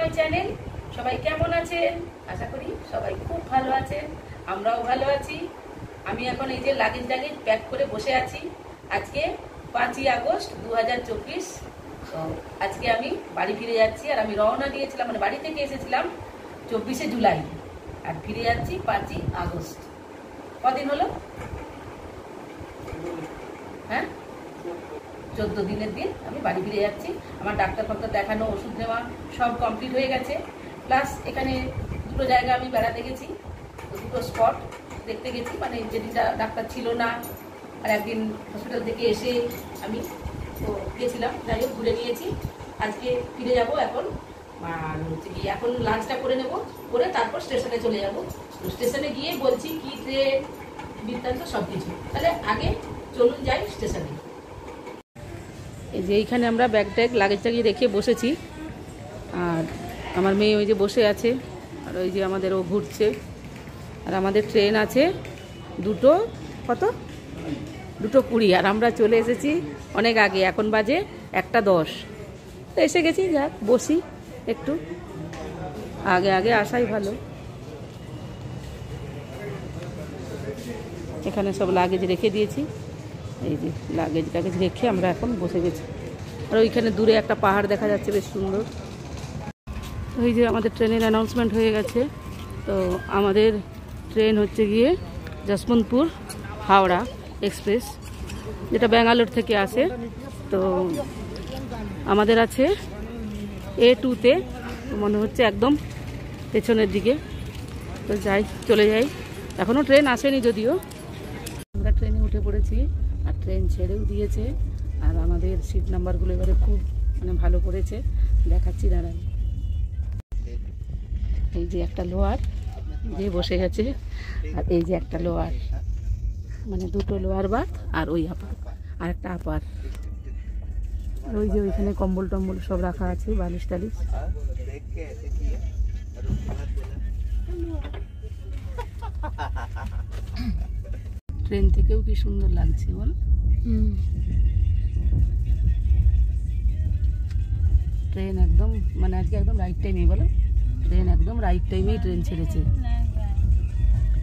My channel. সবাই কেমন আছেন? আশা করি সবাই খুব ভালো আছেন, আমরাও ভালো আছি। আমি এখন এই যে লাগেজ প্যাক করে বসে আছি। আজকে 5ই আগস্ট 2024। তো আজকে আমি বাড়ি ফিরে যাচ্ছি। আর আমি রওনা দিয়েছিলাম, মানে বাড়ি থেকে এসেছিলাম 24শে জুলাই, আর ফিরে যাচ্ছি 5ই আগস্ট। কদিন হলো? হ্যাঁ, 14 দিনের দিন আমি বাড়ি ফিরে যাচ্ছি। আমার ডাক্তার দেখানো, ওষুধ নেওয়া সব কমপ্লিট হয়ে গেছে। প্লাস এখানে দুটো জায়গা আমি বেড়াতে গেছি, দুটো স্পট দেখতে গেছি, মানে যেদিনটা ডাক্তার ছিল না, আর একদিন হসপিটাল থেকে এসে আমি তো গেছিলাম, যাই হোক ঘুরে নিয়েছি। আজকে ফিরে যাব এখন। আর হচ্ছে কি, এখন লাঞ্চটা করে নেব, করে তারপর স্টেশনে চলে যাব। স্টেশনে গিয়ে বলছি কি ট্রেন বৃত্তান্ত সব কিছু। তাহলে আগে চলুন যাই স্টেশনে। এই যে এইখানে আমরা ব্যাগ ট্যাগ লাগেজ টাগিয়ে রেখে বসেছি, আর আমার মেয়ে ওই যে বসে আছে, আর ওই যে আমাদের ও ঘুরছে। আর আমাদের ট্রেন আছে দুটো, কত 2:20, আর আমরা চলে এসেছি অনেক আগে, এখন বাজে 1:10। তো এসে গেছি, যাক বসি একটু, আগে আগে আসাই ভালো। এখানে সব লাগেজ রেখে দিয়েছি, এই যে লাগেজ রেখে আমরা এখন বসে গেছি। আর ওইখানে দূরে একটা পাহাড় দেখা যাচ্ছে, বেশ সুন্দর। ওই যে আমাদের ট্রেনের অ্যানাউন্সমেন্ট হয়ে গেছে। তো আমাদের ট্রেন হচ্ছে গিয়ে যশবন্তপুর হাওড়া এক্সপ্রেস, যেটা ব্যাঙ্গালোর থেকে আসে। তো আমাদের আছে A2-তে, মনে হচ্ছে একদম পেছনের দিকে। তো যাই, চলে যাই। এখনও ট্রেন আসেনি যদিও। আমরা ট্রেনে উঠে পড়েছি, আর ট্রেন ছেড়েও দিয়েছে। আর আমাদের সিট নাম্বারগুলো এবারে খুব মানে ভালো করেছে, দেখাচ্ছি দাঁড়ান। এই যে একটা লোয়ার যে বসে গেছে, আর এই যে একটা লোয়ার, মানে দুটো লোয়ার বাথ আর ওই আপার, আর একটা আপার। ওই যে ওইখানে কম্বল টম্বল সব রাখা আছে, বালিশ টালিশ। ট্রেন থেকেও কি সুন্দর লাগছে বল। ট্রেন একদম মানে আজকে একদম রাইট টাইমে, বলো ট্রেন একদম রাইট টাইমেই ট্রেন ছেড়েছে।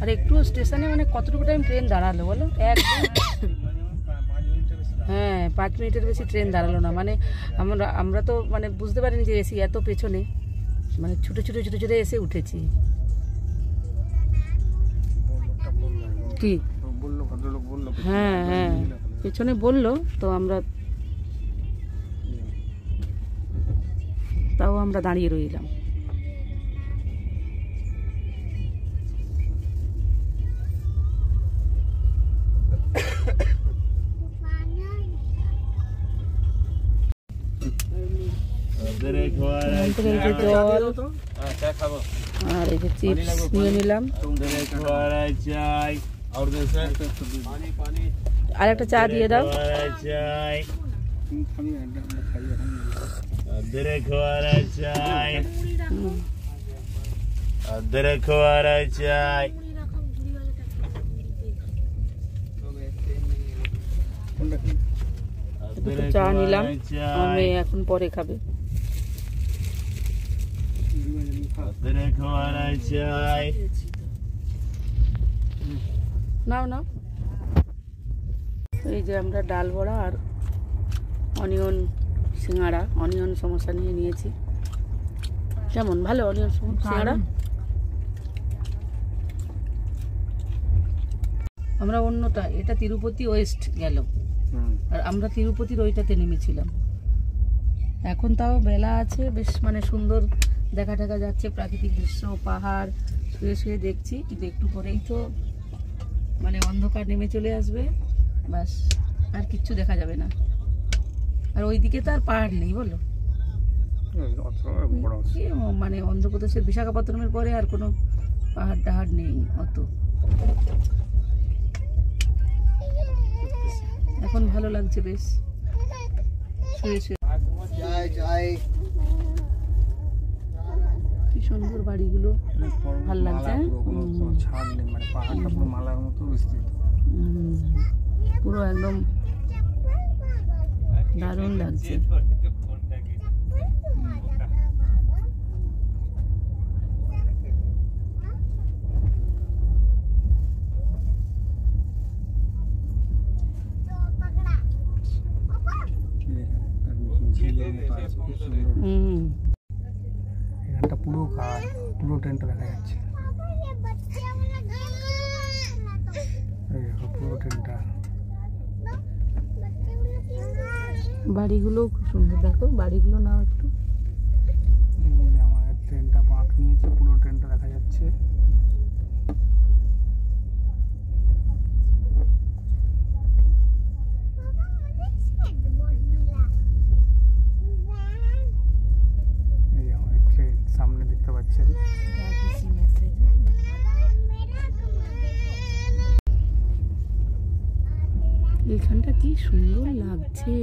আর একটু স্টেশনে মানে কতটুকু টাইম ট্রেন দাঁড়ালো বলো, একদম। হ্যাঁ, 5 মিনিটের বেশি ট্রেন দাঁড়ালো না। মানে আমরা তো মানে বুঝতে পারিনি যে এসি এত পেছনে, মানে ছুটে ছুটে এসে উঠেছি। কি হ্যাঁ হ্যাঁ, পেছনে বললো তো, আমরা দাঁড়িয়ে রইলাম। আর এই যে চিপস নিয়ে নিলাম, আর একটা চা দিয়ে দাও। চা নিলাম, আমি এখন পরে খাবে। নাও নাও। এই যে আমরা ডাল বড়া আর অনিয়ন সিঙ্গাড়া, অনিয়ন সমোসা নিয়ে নিয়েছি। কেমন, ভালো অনিয়ন সিঙ্গাড়া? আমরা অন্যটা, এটা তিরুপতি ওয়েস্ট গেল, আর আমরা তিরুপতির ওইটাতে নেমেছিলাম। এখন তাও বেলা আছে, বেশ মানে সুন্দর দেখা যাচ্ছে, প্রাকৃতিক দৃশ্য, পাহাড়, শুয়ে শুয়ে দেখছি। কিন্তু একটু পরেই তো মানে অন্ধকার নেমে চলে আসবে, বাস আর কিচ্ছু দেখা যাবে না। আর ওইদিকে তো আর পাহাড় নেই বলো, মানে অন্ধ্রপ্রদেশের বিশাখাপত্তনমের পরে আর কোনো পাহাড় টাহাড় নেই অত। এখন ভালো লাগছে বেশ, শুয়ে শুয়ে। কি সুন্দর বাড়িগুলো, ভালো লাগছে। পুরো একদম দারুণ লাগছে। এখানটা পুরো কাজ, পুরো ট্রেনটা দেখা যাচ্ছে। পুরো ট্রেনটা, বাড়িগুলো খুব সুন্দর, দেখো বাড়িগুলো নাও একটু। আমাদের ট্রেনটা বাঁক নিয়েছে, পুরো ট্রেনটা দেখা যাচ্ছে। এই আমাদের ট্রেন সামনে দেখতে পাচ্ছেন। এখানটা কি সুন্দর লাগছে।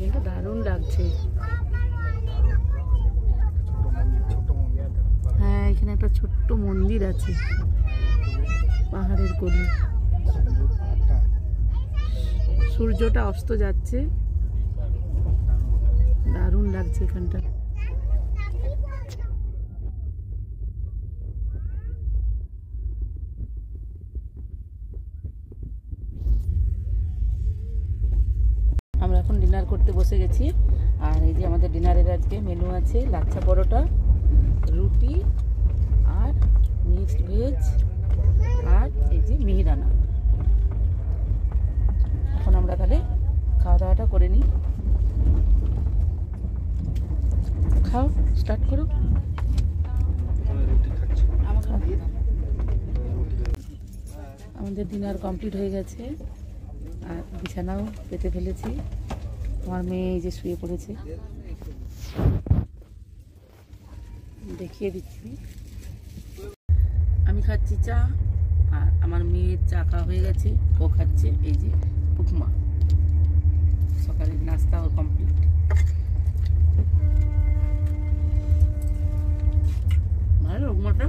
এখানটা দারুণ লাগছে। হ্যাঁ, এখানে একটা ছোট্ট মন্দির আছে পাহাড়ের কোলে। সূর্যটা অস্ত যাচ্ছে, দারুণ লাগছে এখানটা। আমরা এখন ডিনার করতে বসে গেছি। আর এই যে আমাদের ডিনারের আজকে মেনু আছে লাচ্ছা পরোটা, রুটি আর মিক্সড ভেজ আর এই যে মিহিদানা। এখন আমরা তাহলে খাওয়া দাওয়াটা করে নিই। খাও, স্টার্ট করো। আমাদের ডিনার কমপ্লিট হয়ে গেছে আর বিছানাও পেতে ফেলেছি। আমার মেয়ে এই যে শুয়ে পড়েছে, দেখিয়ে দিচ্ছি। আমি খাচ্ছি চা আর আমার মেয়ের চা খাওয়া হয়ে গেছে, ও খাচ্ছে এই যে উপমা। সকালের নাস্তা ওর কমপ্লিট। ভালো উপমাটা,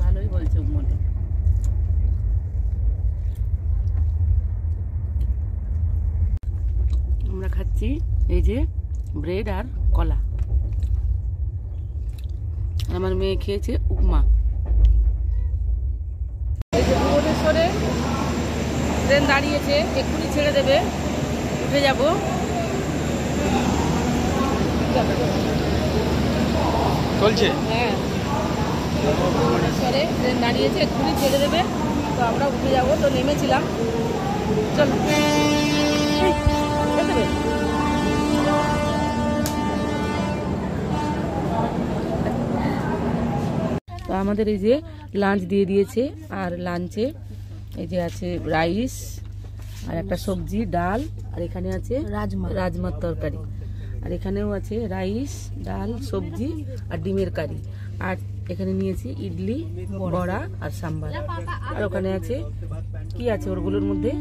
ভালোই বলছে উপমাটা। আমরা খাচ্ছি এই যে ব্রেড আর কলা। আমার মেয়ে খেয়েছে উপমা। এই যে ভুবনেশ্বরে ট্রেন দাঁড়িয়েছে, এক্ষুনি ছেড়ে দেবে, উঠে যাব। চলছে, হ্যাঁ, ভুবনেশ্বরে ট্রেন দাঁড়িয়েছে, এক্ষুনি ছেড়ে দেবে, তো আমরা উঠে যাবো। তো নেমেছিলাম, চলো। তো আমাদের এই যে লাঞ্চ দিয়ে দিয়েছে, আর লাঞ্চে এই যে আছে রাইস আর একটা সবজি, ডাল, আর এখানে আছে রাজমার তরকারি, আর এখানেও আছে রাইস, ডাল, সবজি আর ডিমের কারি। আর এখানে নিয়েছি ইডলি, বড়া আর সাম্বার। আর ওখানে আছে কি আছে ওগুলোর মধ্যে,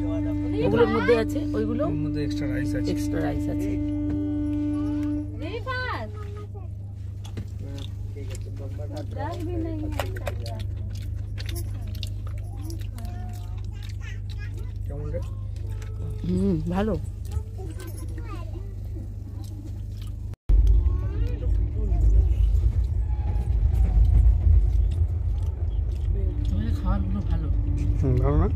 ওগুলোর মধ্যে আছে ওইগুলোর মধ্যে এক্সট্রা রাইস আছে। ভালো। খাবারগুলো ভালো, ভালো না?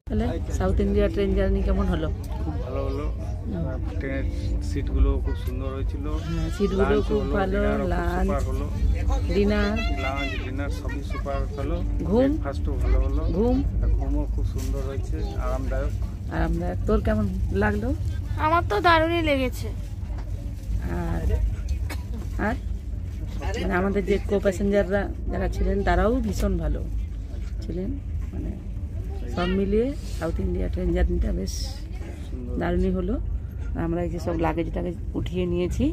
তাহলে সাউথ ইন্ডিয়া ট্রেন জার্নি কেমন হলো? খুব ভালো হলো। ট্রেনের সিটগুলো খুব সুন্দর হয়েছিল, সিটগুলো খুব ভালো, লাঞ্চ, ডিনার সবই সুপার হলো। ঘুম ফার্স্টও ভালো হলো, ঘুমও খুব সুন্দর হয়েছে, আরামদায়ক। তোর কেমন লাগলো? আমার তো দারুণই লেগেছে। আর আর মানে আমাদের যে কো প্যাসেঞ্জাররা যারা ছিলেন তারাও ভীষণ ভালো ছিলেন। মানে সব মিলিয়ে সাউথ ইন্ডিয়া ট্রেন জার্নিটা বেশ দারুণই হলো। আমরা এই যে সব লাগেজ টাগেজ উঠিয়ে নিয়েছি,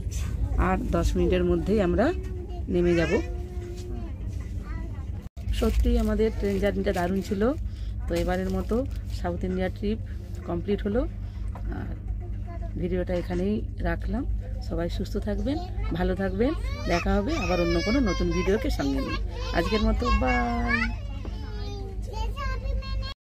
আর 10 মিনিটের মধ্যেই আমরা নেমে যাব। সত্যি আমাদের ট্রেন জার্নিটা দারুণ ছিল। তো এবারের মতো সাউথ ইন্ডিয়া ট্রিপ কমপ্লিট হলো, আর ভিডিওটা এখানেই রাখলাম। সবাই সুস্থ থাকবেন, ভালো থাকবেন। দেখা হবে আবার অন্য কোনো নতুন ভিডিওকে সঙ্গে নিয়ে। আজকের মতো বাই।